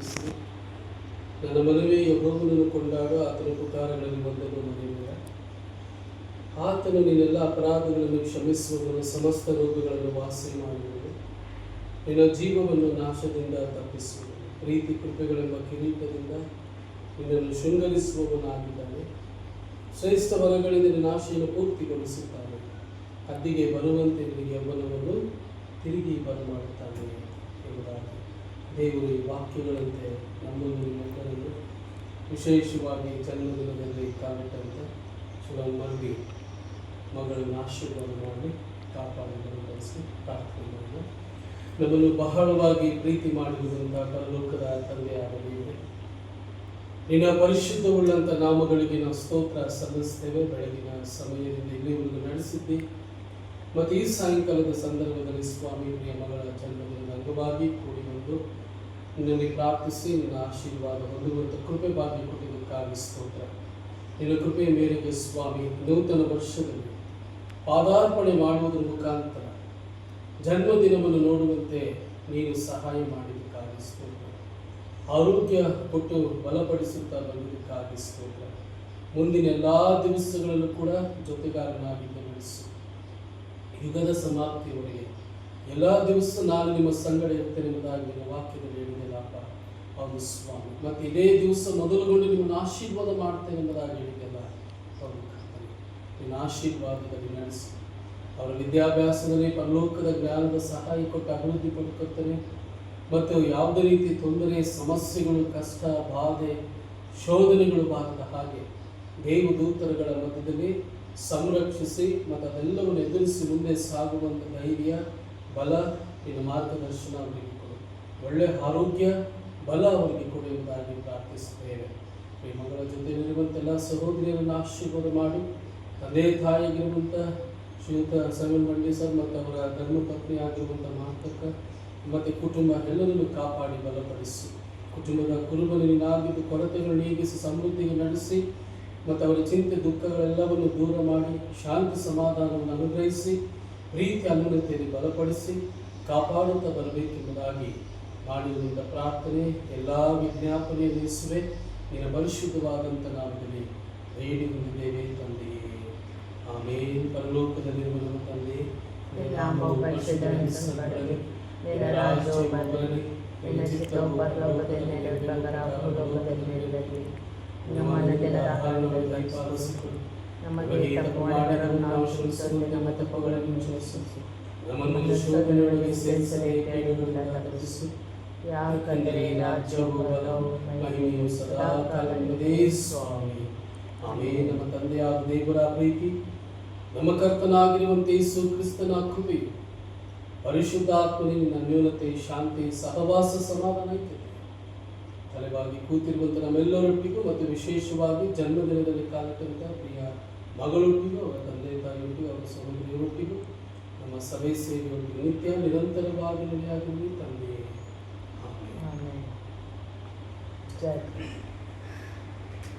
ಆಶೀರ್ವದಿಸಿ. ನನ್ನ ಮನವಿ ಯೆಹೋವನನ್ನು ಕೊಂಡಾಡು, ಆತನ ಉಪಕಾರಗಳಲ್ಲಿ ಒಂದನ್ನು ಮರೆಯಬೇಡ. ಆತನು ನಿನ್ನೆಲ್ಲ ಅಪರಾಧಗಳನ್ನು ಕ್ಷಮಿಸುವವನು, ಸಮಸ್ತ ರೋಗಗಳನ್ನು ವಾಸಿ ಮಾಡುವನು, ನಿನ್ನ ಜೀವವನ್ನು ನಾಶದಿಂದ ತಪ್ಪಿಸುವನು, ಪ್ರೀತಿ ಕೃಪೆಗಳೆಂಬ ಕಿರೀಟದಿಂದ ನಿನ್ನನ್ನು ಶೃಂಗರಿಸುವವನಾಗಿದ್ದಾನೆ. ಶ್ರೇಷ್ಠ ವರಗಳಿಂದ ನಿನ್ನ ಆಶೆಯನ್ನು ಪೂರ್ತಿಗೊಳಿಸುತ್ತಾನೆ. ಹದ್ದಿಗೆ ಬರುವಂತೆ ನಿನಗೆ ಯೌವನವನ್ನು ತಿರುಗಿ ಬರಮಾಡುತ್ತಾನೆ ಎಂಬುದಾಗಿ ದೇವರು ಈ ವಾಕ್ಯಗಳಂತೆ ನಮ್ಮನ್ನು ಮಕ್ಕಳನ್ನು ವಿಶೇಷವಾಗಿ ಜನ್ಮದಿನದಲ್ಲಿ ಕಾಲಿಟ್ಟಂತೆ ಮರಳಿ ಮಗಳನ್ನು ಆಶೀರ್ವಾದ ಮಾಡಿ ಕಾಪಾಡಲು ಬಯಸಿ ಪ್ರಾರ್ಥನೆ ಮಾಡಿ. ನಮ್ಮನ್ನು ಬಹಳವಾಗಿ ಪ್ರೀತಿ ಮಾಡಿರುವಂಥ ಪರಲೋಕದ ತಂದೆಯಾದ ದೇವರೇ, ನಿನ್ನ ಪರಿಶುದ್ಧವುಳ್ಳಂಥ ನಾಮಗಳಿಗೆ ನಾವು ಸ್ತೋತ್ರ ಸಲ್ಲಿಸ್ತೇವೆ. ಬೆಳಗಿನ ಸಮಯದಿಂದ ಇಲ್ಲಿವರೆಗೂ ನಡೆಸಿದ್ದಿ ಮತ್ತು ಈ ಸಾಯಂಕಾಲದ ಸಂದರ್ಭದಲ್ಲಿ ಸ್ವಾಮಿ ಪ್ರಿಯ ಮಗಳ ಜನ್ಮದಿನದ ಅಂಗವಾಗಿ ಕೂಡಿ ಬಂದು ನಿನ್ನಲ್ಲಿ ಪ್ರಾರ್ಥಿಸಿ ನಿನ್ನ ಆಶೀರ್ವಾದ ಹೊಂದುವಂಥ ಕೃಪೆ ಭಾಗ್ಯ ಕೊಟ್ಟಿದ್ದಕ್ಕಾಗಿ ಸ್ತೋತ್ರ. ನಿನ್ನ ಕೃಪೆಯ ಮೇರೆಗೆ ಸ್ವಾಮಿ ನೂತನ ವರ್ಷದಲ್ಲಿ ಪಾದಾರ್ಪಣೆ ಮಾಡುವುದರ ಮುಖಾಂತರ ಜನ್ಮದಿನವನ್ನು ನೋಡುವಂತೆ ನೀನು ಸಹಾಯ ಮಾಡಿದ್ದಕ್ಕಾಗಿ ಸ್ತೋತ್ರ. ಆರೋಗ್ಯ ಕೊಟ್ಟು ಬಲಪಡಿಸುತ್ತಾ ಬಂದಿದ್ದಕ್ಕಾಗಿ ಸ್ತೋತ್ರ. ಮುಂದಿನ ಎಲ್ಲ ದಿವಸಗಳಲ್ಲೂ ಕೂಡ ಜೊತೆಗಾರನಾಗಿ ಗಮನಿಸು. ಯುಗದ ಸಮಾಪ್ತಿಯವರೆಗೆ ಎಲ್ಲ ದಿವಸ ನಾನು ನಿಮ್ಮ ಸಂಗಡ ಇರ್ತೇನೆ ಎಂಬುದಾಗಿ ನಿನ್ನ ವಾಕ್ಯದಲ್ಲಿ ಹೇಳಿದೆಲ್ಲಪ್ಪ. ಹೌದು ಸ್ವಾಮಿ. ಮತ್ತು ಇದೇ ದಿವಸ ಮೊದಲುಗೊಂಡು ನಿಮ್ಮನ್ನು ಆಶೀರ್ವಾದ ಮಾಡ್ತೇನೆ ಎಂಬುದಾಗಿ ಹೇಳಿದೆಲ್ಲ. ಹೌದು ಕರ್ತನೇ, ನಿನ್ನ ಆಶೀರ್ವಾದದಲ್ಲಿ ನಡೆಸಿ ಅವರ ವಿದ್ಯಾಭ್ಯಾಸದಲ್ಲಿ ಪರಲೋಕದ ಜ್ಞಾನದ ಸಹಾಯ ಕೊಟ್ಟು ಅಭಿವೃದ್ಧಿ ಪಡ್ಕೊಳ್ತೇನೆ. ಮತ್ತು ಯಾವುದೇ ರೀತಿ ತೊಂದರೆ, ಸಮಸ್ಯೆಗಳು, ಕಷ್ಟ, ಬಾಧೆ, ಶೋಧನೆಗಳು ಬಾರದ ಹಾಗೆ ದೇವದೂತರುಗಳ ಮಧ್ಯದಲ್ಲಿ ಸಂರಕ್ಷಿಸಿ ಮತ್ತು ಅದೆಲ್ಲವನ್ನು ಎದುರಿಸಿ ಮುಂದೆ ಸಾಗುವಂಥ ಧೈರ್ಯ, ಬಲ, ನಿನ್ನ ಮಾರ್ಗದರ್ಶನ ಅವರಿಗೆ ಕೊಡು. ಒಳ್ಳೆಯ ಆರೋಗ್ಯ, ಬಲ ಅವರಿಗೆ ಕೊಡು ಎಂಬುದಾಗಿ ಪ್ರಾರ್ಥಿಸುತ್ತೇವೆ. ಈ ಮಗಳ ಜೊತೆಯಲ್ಲಿರುವಂತೆಲ್ಲ ಸಹೋದರಿಯರನ್ನು ಆಶೀರ್ವಾದ ಮಾಡಿ, ತಂದೆ ತಾಯಿಯಾಗಿರುವಂಥ ಶ್ರೀಯುತ ಸೆವೆನ್ ಮಂಡಿ ಸರ್ ಮತ್ತು ಅವರ ಧರ್ಮಪತ್ನಿ ಆಗಿರುವಂಥ ಮಾತಕ್ಕ ಮತ್ತು ಕುಟುಂಬ ಎಲ್ಲರನ್ನು ಕಾಪಾಡಿ ಬಲಪಡಿಸಿ, ಕುಟುಂಬದ ಕುರುಬನಿನಾಗಿದ್ದು ಕೊರತೆಗಳು ನೀಗಿಸಿ ಸಮೃದ್ಧಿಗೆ ನಡೆಸಿ ಮತ್ತು ಅವರ ಚಿಂತೆ ದುಃಖಗಳೆಲ್ಲವನ್ನು ದೂರ ಮಾಡಿ ಶಾಂತಿ ಸಮಾಧಾನವನ್ನು ಅನುಗ್ರಹಿಸಿ ಪ್ರೀತಿ ಅನುಮತಿಯಲ್ಲಿ ಬಲಪಡಿಸಿ ಕಾಪಾಡುತ್ತಾ ಬರಬೇಕೆಂಬುದಾಗಿ ಮಾಡಿರುವಂಥ ಪ್ರಾರ್ಥನೆ ಎಲ್ಲ ವಿಜ್ಞಾಪನೆ ನಡೆಸುವೆ. ನಿನ್ನ ಪರಿಶುದ್ಧವಾದಂಥ ನಾಮದಲ್ಲಿ ಬೇಡಿ ಹೊಂದಿದ್ದೇವೆ ತಂದೆಯೇ, ಆಮೇಲೆ. ಪರಲೋಕದಲ್ಲಿರುವ ನಮ್ಮ ತಂದೆ, ನಮ್ಮನ್ನು ಶೋಧನೆಯೊಳಗೆ ಸೇರಿಸದೆ ಕೇಡುಗಳಿಂದ ತಪ್ಪಿಸು. ಯಾಕಂದರೆ ರಾಜ್ಯವೂ ಬಲವೂ ಮಹಿಮೆಯೂ ಸದಾ ಕಾಲ ನಿಮ್ಮದೇ ಸ್ವಾಮಿ. ಆಮೇಲೆ. ನಮ್ಮ ತಂದೆಯಾದ ದೇವರ ಪ್ರೀತಿ, ನಮ್ಮ ಕರ್ತನಾಗಿರುವಂತೆ ಯೇಸು ಕ್ರಿಸ್ತನ ಕೃಪೆಯು, ಪರಿಶುದ್ಧಾತ್ಮನಿನ ಅನ್ಯೋನ್ಯತೆ, ಶಾಂತಿ, ಸಹವಾಸ, ಸಮಾಧಾನ ಇರ್ತದೆ. ತಲೆವಾಗಿ ಕೂತಿರುವಂಥ ನಮ್ಮೆಲ್ಲರೊಟ್ಟಿಗೂ ಮತ್ತು ವಿಶೇಷವಾಗಿ ಜನ್ಮದಿನದಲ್ಲಿ ಕಾಲಕ್ಕಂತ ಪ್ರಿಯ ಮಗಳೊಟ್ಟಿಗೂ, ಅವರ ತಂದೆ ತಾಯಿಯೊಟ್ಟಿಗೂ, ಅವರ ಸಹೋದರಿಯರೊಟ್ಟಿಗೂ, ನಮ್ಮ ಸಭೆ ಸೇವೆಯೊಟ್ಟಿಗೂ ನಿತ್ಯ ನಿರಂತರವಾಗಿ ನೆಲೆಯಾಗಿರಲಿ ತಂದೆಯೇ. ಆಮೆನ್.